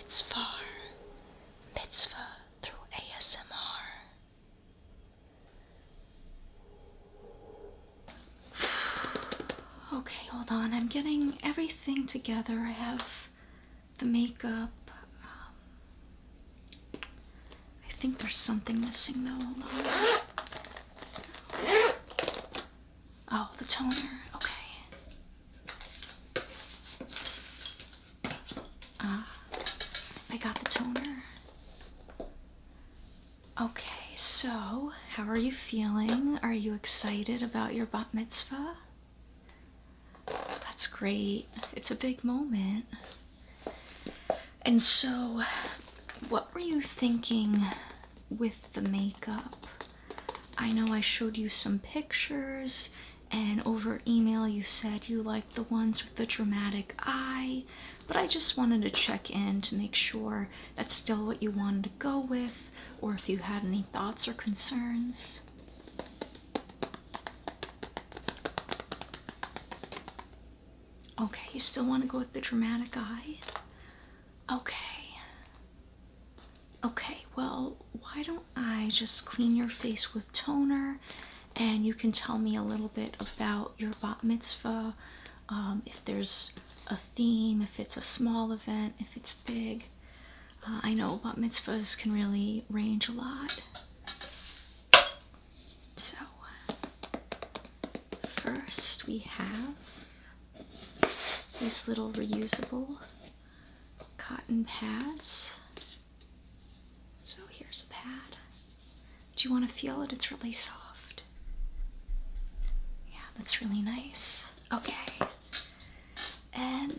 Mitzvah. Mitzvah through ASMR. Okay, hold on. I'm getting everything together. I have the makeup. I think there's something missing though. Hold on. Oh, the toner. Okay. I got the toner. Okay, so how are you feeling? Are you excited about your bat mitzvah? That's great. It's a big moment. And so, what were you thinking with the makeup? I know I showed you some pictures, and over email you said you liked the ones with the dramatic eye, but I just wanted to check in to make sure that's still what you wanted to go with, or if you had any thoughts or concerns. Okay, you still want to go with the dramatic eye? Okay. Okay, well, why don't I just clean your face with toner, and you can tell me a little bit about your bat mitzvah, if there's a theme, if it's a small event, if it's big. I know bat mitzvahs can really range a lot. So, first we have these little reusable cotton pads. So here's a pad. Do you want to feel it? It's really soft. Yeah, that's really nice. Okay. And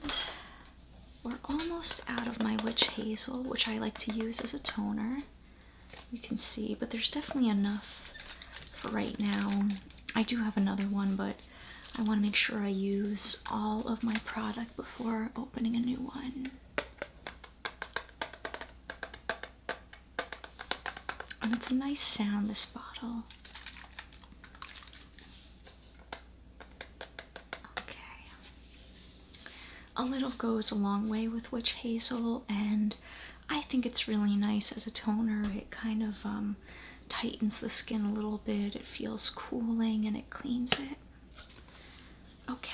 we're almost out of my witch hazel, which I like to use as a toner. You can see, but there's definitely enough for right now. I do have another one, but I want to make sure I use all of my product before opening a new one. And it's a nice sound, this bottle. Okay. A little goes a long way with witch hazel, and I think it's really nice as a toner. It kind of tightens the skin a little bit. It feels cooling and it cleans it. Okay.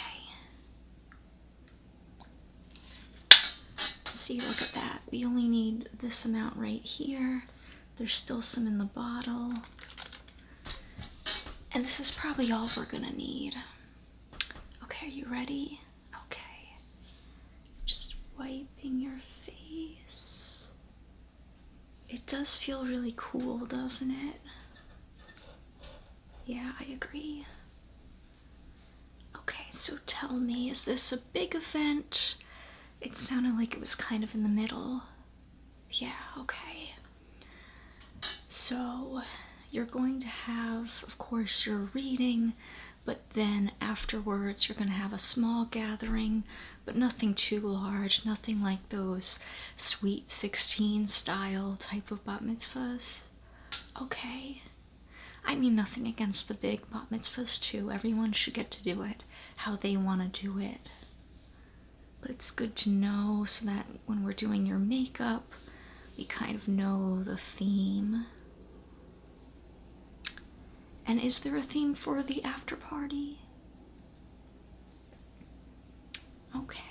See, look at that. We only need this amount right here. There's still some in the bottle. And this is probably all we're gonna need. Okay, are you ready? Okay. Just wiping your face. It does feel really cool, doesn't it? Yeah, I agree. Okay, so tell me, is this a big event? It sounded like it was kind of in the middle. Yeah, okay. So you're going to have, of course, your reading, but then afterwards you're going to have a small gathering, but nothing too large, nothing like those Sweet 16 style type of bat mitzvahs. Okay. I mean, nothing against the big bat mitzvahs too. Everyone should get to do it how they want to do it. But it's good to know so that when we're doing your makeup, we kind of know the theme. And is there a theme for the after party? Okay.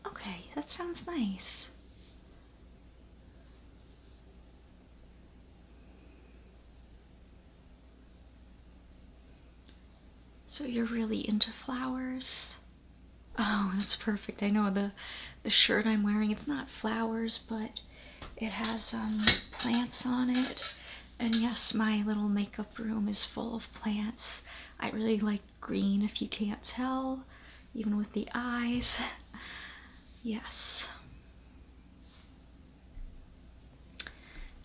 Okay, that sounds nice. So you're really into flowers? Oh, that's perfect. I know the shirt I'm wearing, it's not flowers, but it has plants on it. And yes, my little makeup room is full of plants. I really like green, if you can't tell, even with the eyes. Yes.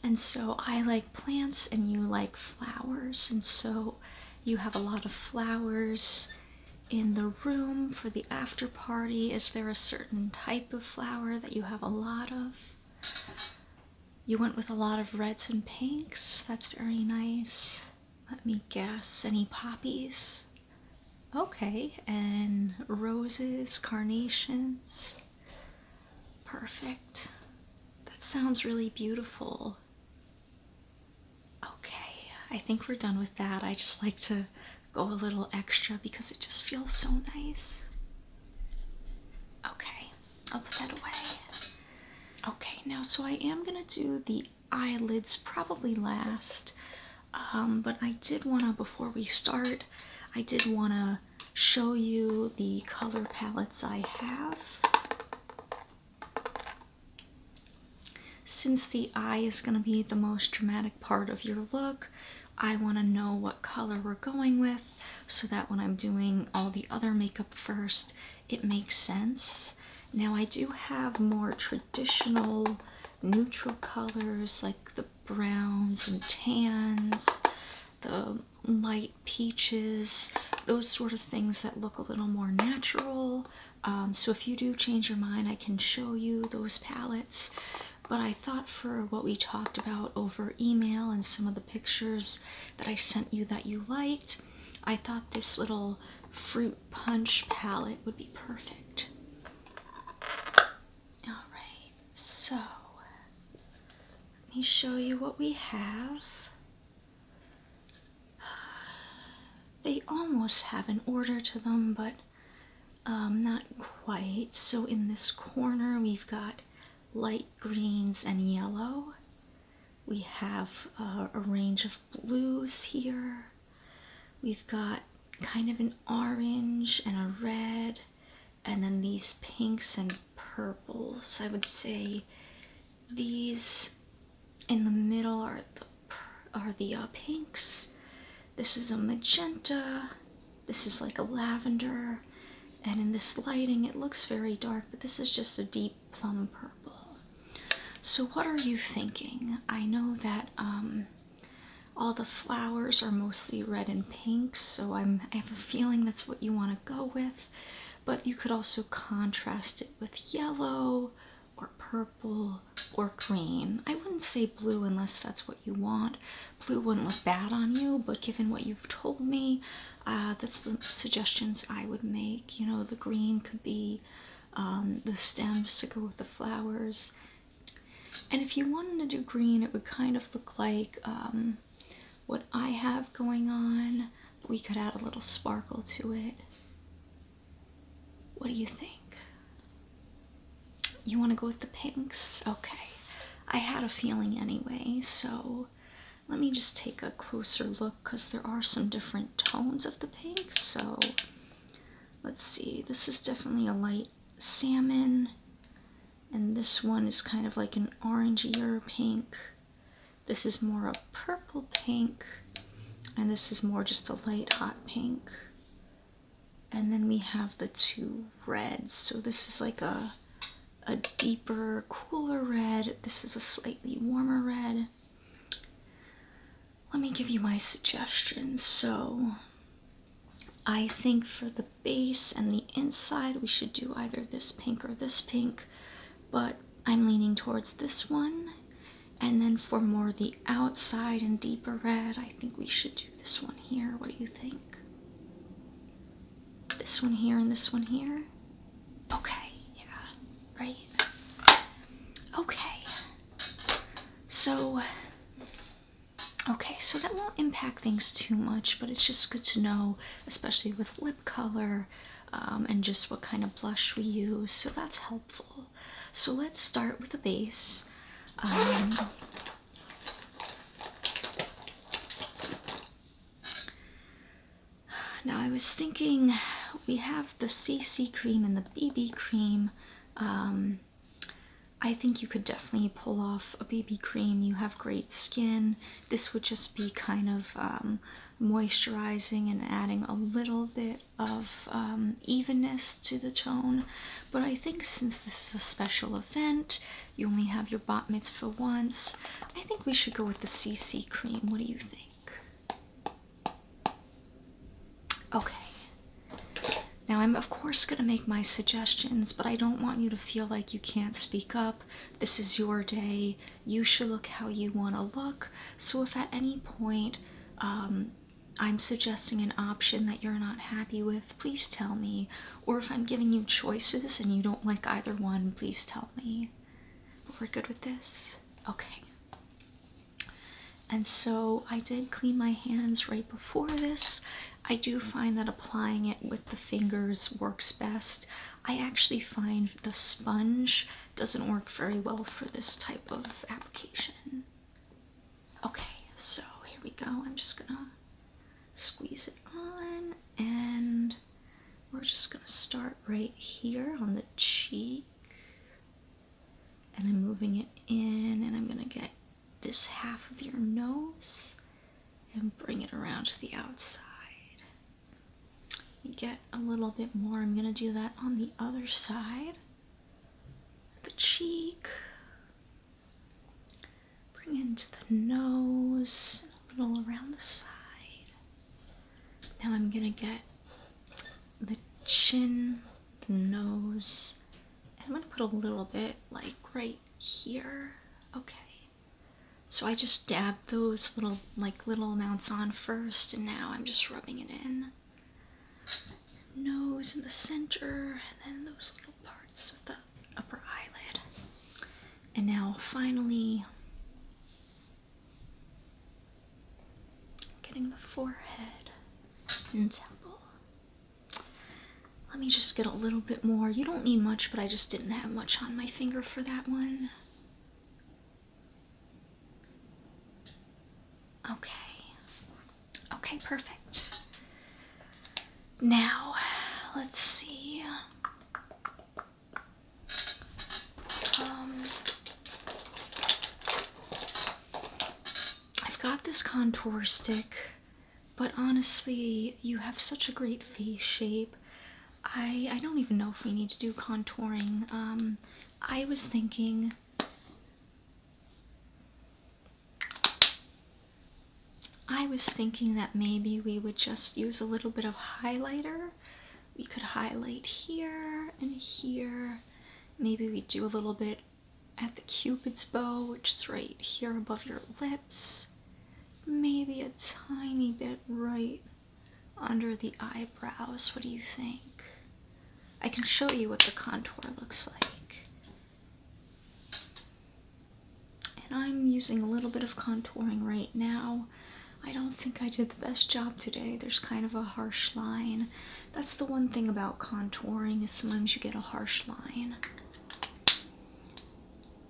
And so I like plants and you like flowers, and so you have a lot of flowers in the room for the after party. Is there a certain type of flower that you have a lot of? You went with a lot of reds and pinks. That's very nice. Let me guess. Any poppies? Okay. And roses, carnations. Perfect. Perfect. That sounds really beautiful. Okay, I think we're done with that. I just like to go a little extra because it just feels so nice. Okay, I'll put that away. Okay, now so I am gonna do the eyelids probably last, but I did wanna, before we start, I did wanna show you the color palettes I have. Since the eye is going to be the most dramatic part of your look, I want to know what color we're going with so that when I'm doing all the other makeup first, it makes sense. Now I do have more traditional neutral colors like the browns and tans, the light peaches, those sort of things that look a little more natural. So if you do change your mind, I can show you those palettes. But I thought for what we talked about over email and some of the pictures that I sent you that you liked, I thought this little fruit punch palette would be perfect. Alright, so let me show you what we have. They almost have an order to them, but not quite. So in this corner we've got light greens and yellow. We have a range of blues here. We've got kind of an orange and a red, and then these pinks and purples. I would say these in the middle are the pinks. This is a magenta. This is like a lavender. And in this lighting, it looks very dark, but this is just a deep plum purple. So what are you thinking? I know that all the flowers are mostly red and pink, so I have a feeling that's what you want to go with, but you could also contrast it with yellow or purple or green. I wouldn't say blue unless that's what you want. Blue wouldn't look bad on you, but given what you've told me, that's the suggestions I would make. You know, the green could be the stems to go with the flowers. And if you wanted to do green, it would kind of look like what I have going on, but we could add a little sparkle to it. What do you think? You want to go with the pinks? Okay. I had a feeling anyway, so let me just take a closer look because there are some different tones of the pinks. So let's see. This is definitely a light salmon. And this one is kind of like an orangier pink. This is more a purple pink. And this is more just a light hot pink. And then we have the two reds. So this is like a deeper, cooler red. This is a slightly warmer red. Let me give you my suggestions. So I think for the base and the inside, we should do either this pink or this pink. But I'm leaning towards this one. And then for more the outside and deeper red, I think we should do this one here. What do you think? This one here and this one here? Okay, yeah, great. Okay, so that won't impact things too much, but it's just good to know, especially with lip color and just what kind of blush we use, so that's helpful. So let's start with the base. Now I was thinking, we have the CC cream and the BB cream. I think you could definitely pull off a BB cream. You have great skin. This would just be kind of moisturizing and adding a little bit of evenness to the tone. But I think since this is a special event, you only have your bat mitzvah once, I think we should go with the CC cream. What do you think? Okay. Now I'm of course going to make my suggestions, but I don't want you to feel like you can't speak up. This is your day. You should look how you want to look. So if at any point I'm suggesting an option that you're not happy with, please tell me. Or if I'm giving you choices and you don't like either one, please tell me. We're good with this? Okay. And so I did clean my hands right before this. I do find that applying it with the fingers works best. I actually find the sponge doesn't work very well for this type of application. Okay, so here we go. I'm just gonna squeeze it on, and we're just gonna start right here on the cheek. And I'm moving it in, and I'm gonna get this half of your nose and bring it around to the outside. You get a little bit more. I'm gonna do that on the other side. The cheek. Bring into the nose, a little around the side. Now I'm gonna get the chin, the nose, and I'm gonna put a little bit like right here. Okay. So I just dabbed those little amounts on first, and now I'm just rubbing it in. Nose in the center, and then those little parts of the upper eyelid. And now finally, getting the forehead and temple. Let me just get a little bit more. You don't need much, but I just didn't have much on my finger for that one. Okay. Okay, perfect. Now, let's see. I've got this contour stick, but honestly, you have such a great face shape. I don't even know if we need to do contouring. I was thinking that maybe we would just use a little bit of highlighter. We could highlight here and here. Maybe we do a little bit at the Cupid's bow, which is right here above your lips. Maybe a tiny bit right under the eyebrows. What do you think? I can show you what the contour looks like. And I'm using a little bit of contouring right now. I don't think I did the best job today. There's kind of a harsh line. That's the one thing about contouring, is sometimes you get a harsh line.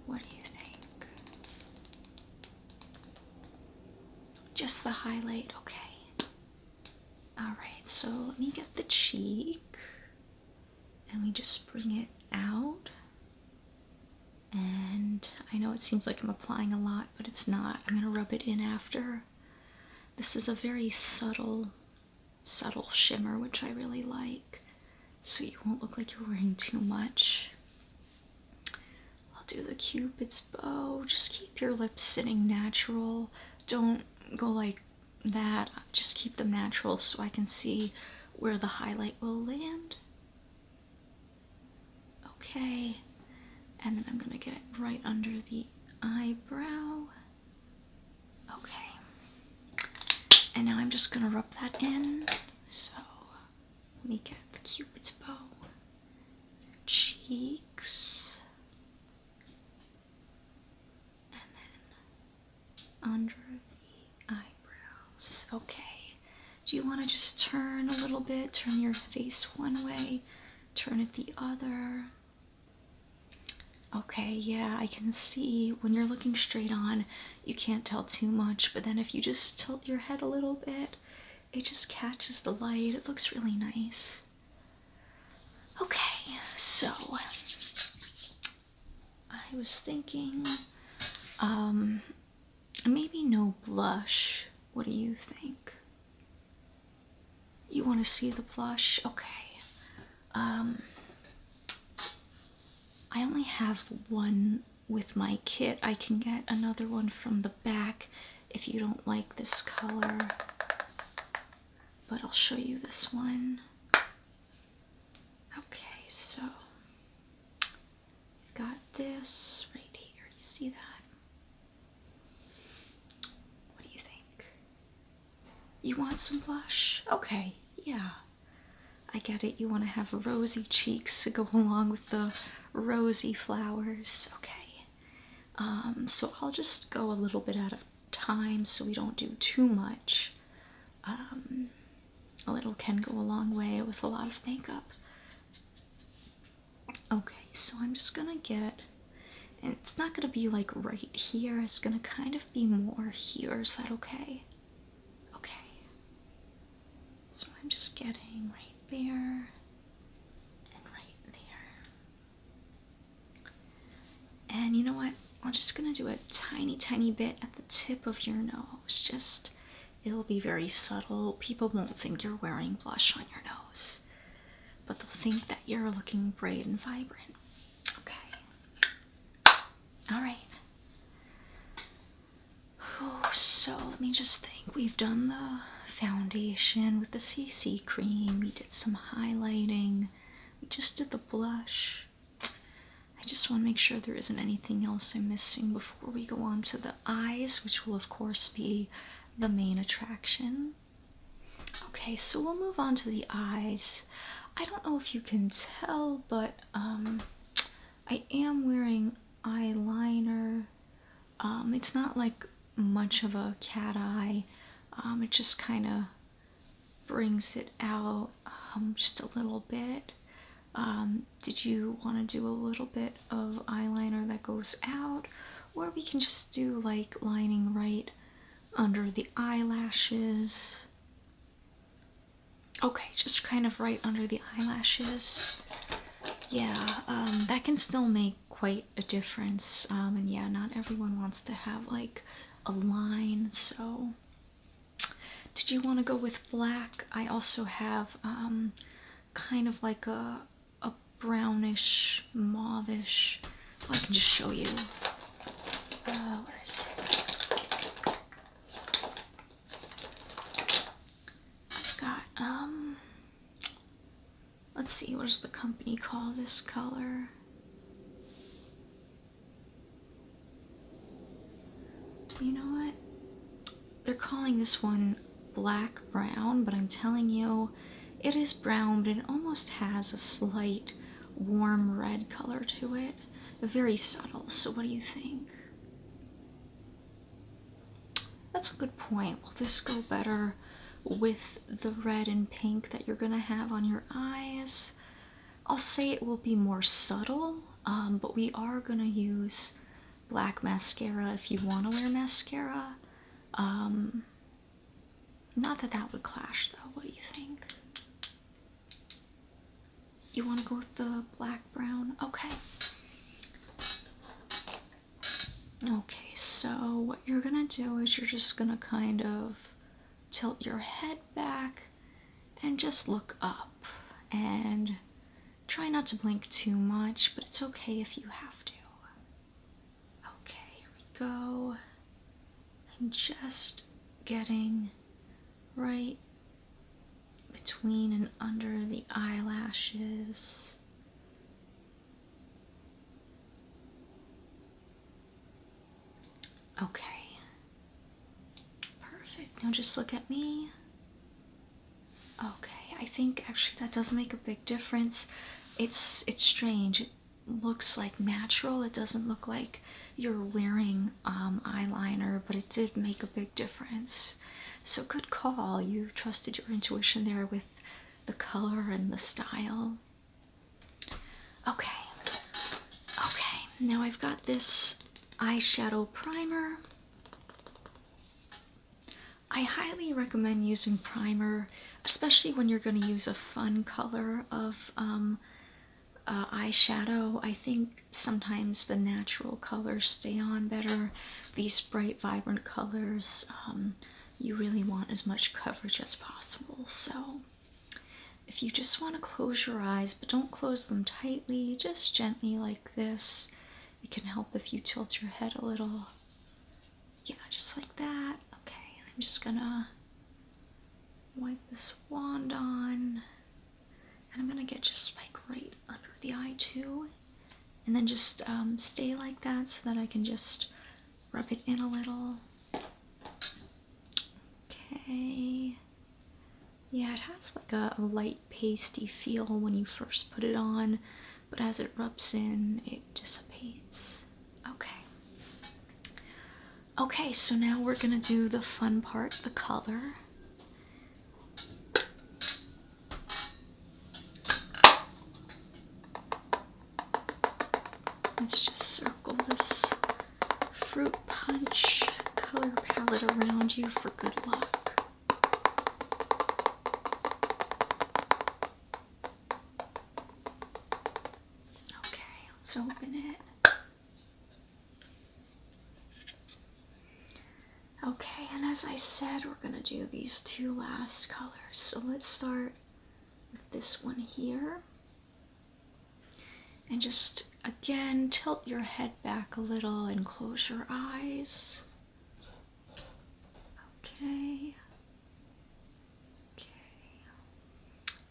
What do you think? Just the highlight, okay. Alright, so let me get the cheek, and we just bring it out. And I know it seems like I'm applying a lot, but it's not. I'm gonna rub it in after. This is a very subtle shimmer, which I really like, so you won't look like you're wearing too much. I'll do the Cupid's bow. Just keep your lips sitting natural. Don't go like that. Just keep them natural so I can see where the highlight will land. Okay, and then I'm gonna get right under the eyebrow. Okay. And now I'm just gonna rub that in. So let me get the Cupid's bow. Cheeks. And then under the eyebrows. Okay. Do you want to just turn a little bit? Turn your face one way, turn it the other. Okay, yeah, I can see when you're looking straight on, you can't tell too much, but then if you just tilt your head a little bit, it just catches the light. It looks really nice. Okay, so I was thinking, maybe no blush. What do you think? You want to see the blush? Okay. I only have one with my kit. I can get another one from the back if you don't like this color, but I'll show you this one. Okay, so I've got this right here. You see that? What do you think? You want some blush? Okay, yeah. I get it. You want to have rosy cheeks to go along with the rosy flowers. Okay. So I'll just go a little bit at a time so we don't do too much. A little can go a long way with a lot of makeup. Okay, so I'm just gonna get, and it's not gonna be like right here, it's gonna kind of be more here. Is that okay? Okay. So I'm just getting right there and right there. And you know what? I'm just gonna do a tiny bit at the tip of your nose. Just, it'll be very subtle. People won't think you're wearing blush on your nose, but they'll think that you're looking bright and vibrant. Okay. All right. Oh, so let me just think. We've done the foundation with the CC cream. We did some highlighting. We just did the blush. I just want to make sure there isn't anything else I'm missing before we go on to the eyes, which will of course be the main attraction. Okay, so we'll move on to the eyes. I don't know if you can tell, but I am wearing eyeliner. It's not like much of a cat eye. It just kind of brings it out just a little bit. Did you want to do a little bit of eyeliner that goes out, or we can just do like lining right under the eyelashes? Okay, just kind of right under the eyelashes. Yeah, that can still make quite a difference. And yeah, not everyone wants to have like a line, so did you want to go with black? I also have kind of like a brownish, mauvish. Oh, I can just show you. Where is it? I've got, let's see, what does the company call this color? You know what? They're calling this one black brown, but I'm telling you, it is brown, but it almost has a slight warm red color to it. Very subtle, so what do you think? That's a good point. Will this go better with the red and pink that you're gonna have on your eyes? I'll say it will be more subtle, but we are gonna use black mascara if you want to wear mascara. Not that that would clash though. What do you think? You want to go with the black brown? Okay. Okay, so what you're gonna do is you're just gonna kind of tilt your head back and just look up, and try not to blink too much, but it's okay if you have to. Okay, here we go. I'm just getting right between and under the eyelashes. Okay. Perfect. Now just look at me. Okay, I think actually that does make a big difference. It's strange. It looks like natural. It doesn't look like you're wearing eyeliner, but it did make a big difference. So good call. You trusted your intuition there with the color and the style. Okay. Okay, now I've got this eyeshadow primer. I highly recommend using primer, especially when you're going to use a fun color of eyeshadow. I think sometimes the natural colors stay on better. These bright, vibrant colors, you really want as much coverage as possible. So if you just want to close your eyes, but don't close them tightly, just gently like this. It can help if you tilt your head a little. Yeah, just like that. Okay, I'm just gonna wipe this wand on, and I'm gonna get just like right under the eye too, and then just stay like that so that I can just rub it in a little. Okay. Yeah, it has like a light pasty feel when you first put it on, but as it rubs in, it dissipates. Okay. Okay, so now we're gonna do the fun part, the color. Let's just circle this fruit punch color palette around you for good luck. Okay, let's open it. Okay, and as I said, we're gonna do these two last colors. So let's start with this one here. And just, again, tilt your head back a little and close your eyes. Okay. Okay.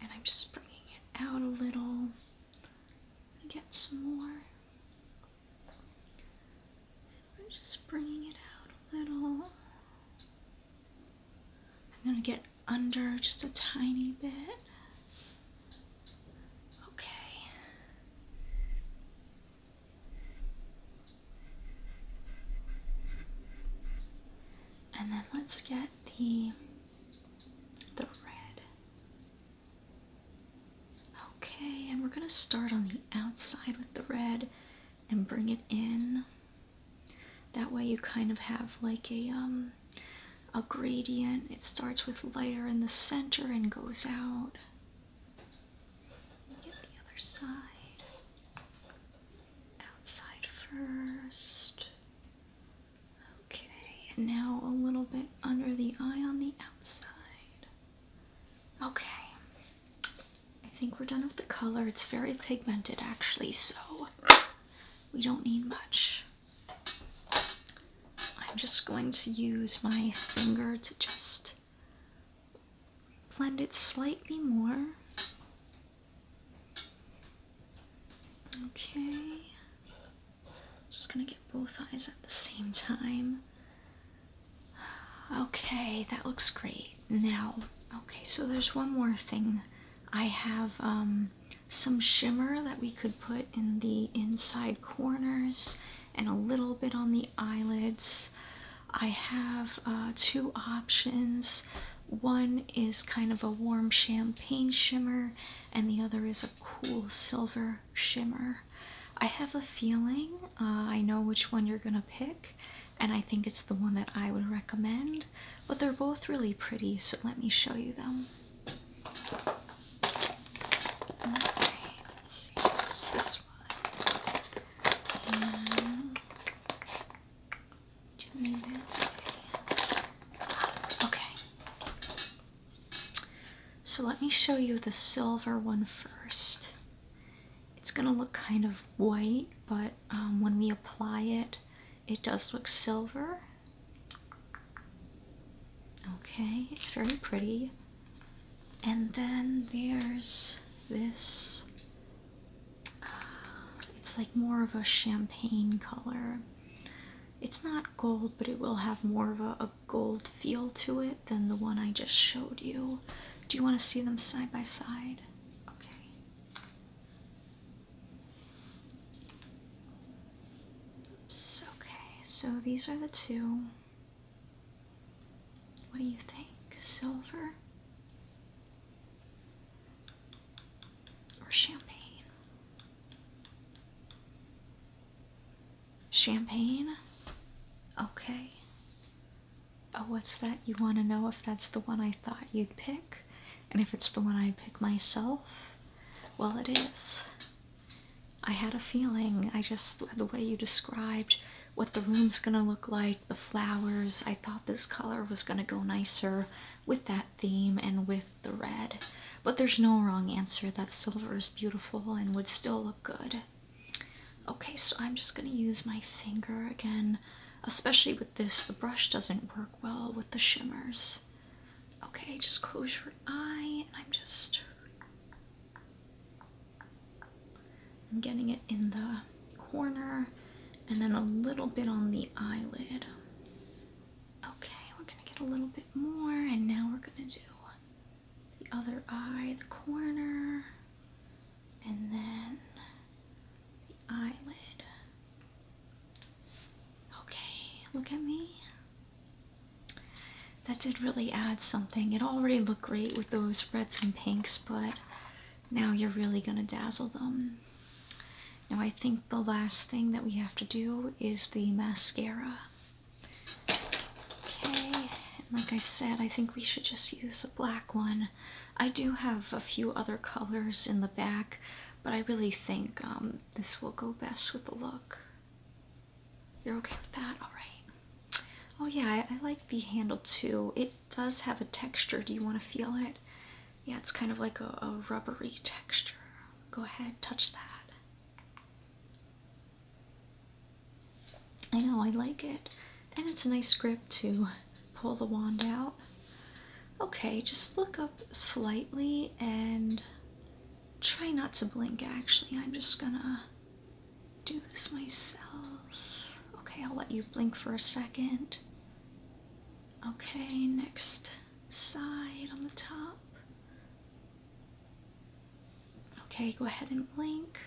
And I'm just bringing it out a little. Get some more. I'm just bringing it out a little. I'm going to get under just a tiny bit. Okay. And then let's get the red. Okay, and we're going to start on the outside with the red and bring it in. That way you kind of have like a gradient. It starts with lighter in the center and goes out. Get the other side. Outside first. Okay, and now a little bit under the eye on the outside. Okay. I think we're done with the color. It's very pigmented actually, so we don't need much. I'm just going to use my finger to just blend it slightly more. Okay. Just gonna get both eyes at the same time. Okay, that looks great. Now, okay, so there's one more thing. I have some shimmer that we could put in the inside corners and a little bit on the eyelids. I have two options. One is kind of a warm champagne shimmer and the other is a cool silver shimmer. I have a feeling I know which one you're gonna pick, and I think it's the one that I would recommend, but they're both really pretty, so let me show you them. Okay, let's see, what's this one? And give me this. Okay. So let me show you the silver one first. It's gonna look kind of white, but when we apply it, it does look silver. Okay, it's very pretty. And then there's this, it's like more of a champagne color. It's not gold, but it will have more of a gold feel to it than the one I just showed you. Do you want to see them side by side? Okay. Oops, okay, so these are the two. What do you think? Silver or champagne? Champagne? Okay. Oh, what's that? You want to know if that's the one I thought you'd pick? And if it's the one I'd pick myself? Well, it is. I had a feeling. The way you described what the room's gonna look like, the flowers, I thought this color was gonna go nicer with that theme and with the red. But there's no wrong answer. That silver is beautiful and would still look good. Okay, so I'm just gonna use my finger again, especially with this. The brush doesn't work well with the shimmers. Okay, just close your eye, and I'm getting it in the corner, and then a little bit on the eyelid. Okay, we're gonna get a little bit more, and now we're gonna do the other eye, the corner, and then the eyelid. Okay, look at me. that did really add something. It already looked great with those reds and pinks, but now you're really gonna dazzle them. Now I think the last thing that we have to do is the mascara. Okay, and like I said, I think we should just use a black one. I do have a few other colors in the back, but I really think this will go best with the look. You're okay with that? All right. Oh yeah, I like the handle too. It does have a texture. Do you want to feel it? Yeah, it's kind of like a rubbery texture. Go ahead, touch that. I know, I like it. And it's a nice grip to pull the wand out. Okay, just look up slightly and try not to blink, actually. I'm just gonna do this myself. Okay, I'll let you blink for a second. Okay, next side on the top. Okay, go ahead and blink.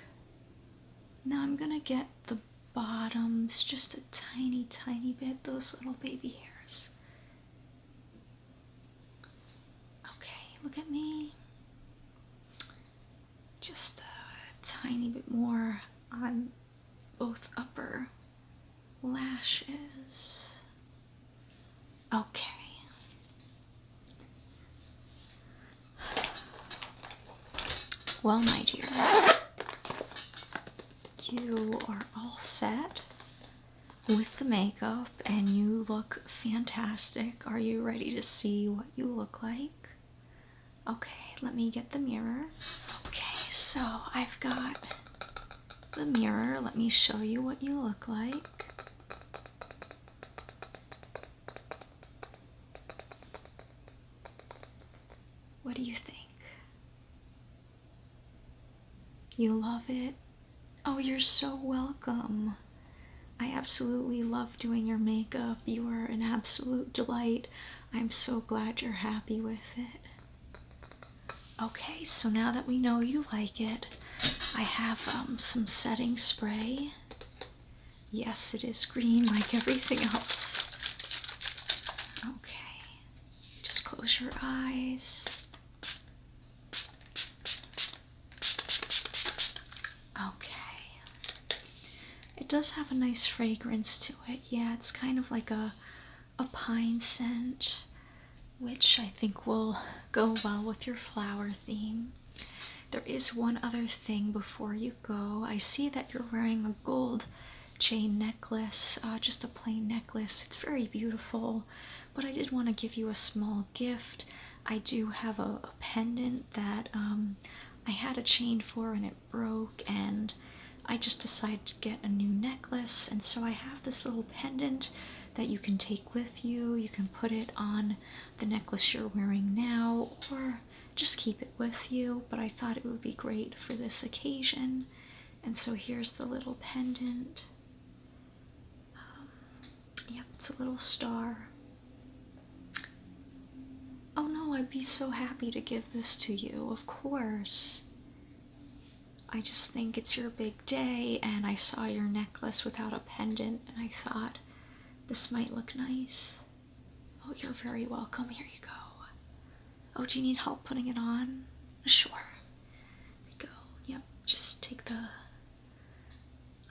Now I'm gonna get the bottoms just a tiny, tiny bit, those little baby hairs. Okay, look at me. Just a tiny bit more on both upper lashes. Okay. Well, my dear, you are all set with the makeup and you look fantastic. Are you ready to see what you look like? Okay, let me get the mirror. Okay, so I've got the mirror. Let me show you what you look like. What do you think? You love it? Oh, you're so welcome. I absolutely love doing your makeup. You are an absolute delight. I'm so glad you're happy with it. Okay, so now that we know you like it, I have some setting spray. Yes, it is green like everything else. Okay, just close your eyes. Okay. It does have a nice fragrance to it. Yeah, it's kind of like a pine scent, which I think will go well with your flower theme. There is one other thing before you go. I see that you're wearing a gold chain necklace, just a plain necklace. It's very beautiful, but I did want to give you a small gift. I do have a pendant that I had a chain for and it broke, and I just decided to get a new necklace, and so I have this little pendant that you can take with you. You can put it on the necklace you're wearing now, or just keep it with you, but I thought it would be great for this occasion, and so here's the little pendant. Yep, it's a little star. Oh no, I'd be so happy to give this to you, of course. I just think it's your big day, and I saw your necklace without a pendant, and I thought this might look nice. Oh, you're very welcome. Here you go. Oh, do you need help putting it on? Sure. There you go. Yep, just take the...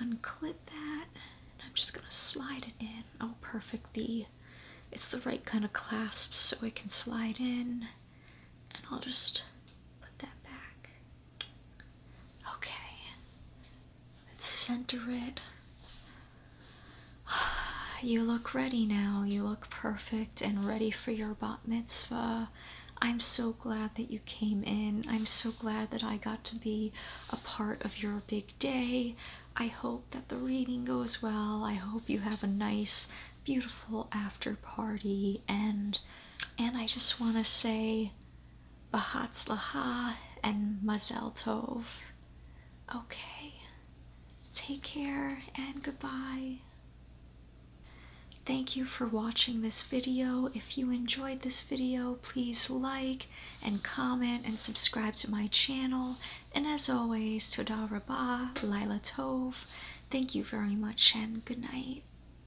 unclip that, and I'm just gonna slide it in. Oh, perfect. It's the right kind of clasp so it can slide in, and I'll just put that back. Okay, let's center it. You look ready now. You look perfect and ready for your bat mitzvah. I'm so glad that you came in. I'm so glad that I got to be a part of your big day. I hope that the reading goes well. I hope you have a nice, beautiful after party, and I just want to say Bahatzlaha and Mazel Tov. Okay, take care and goodbye. Thank you for watching this video. If you enjoyed this video, please like and comment and subscribe to my channel. And as always, Toda Rabah, Laila Tov. Thank you very much and good night.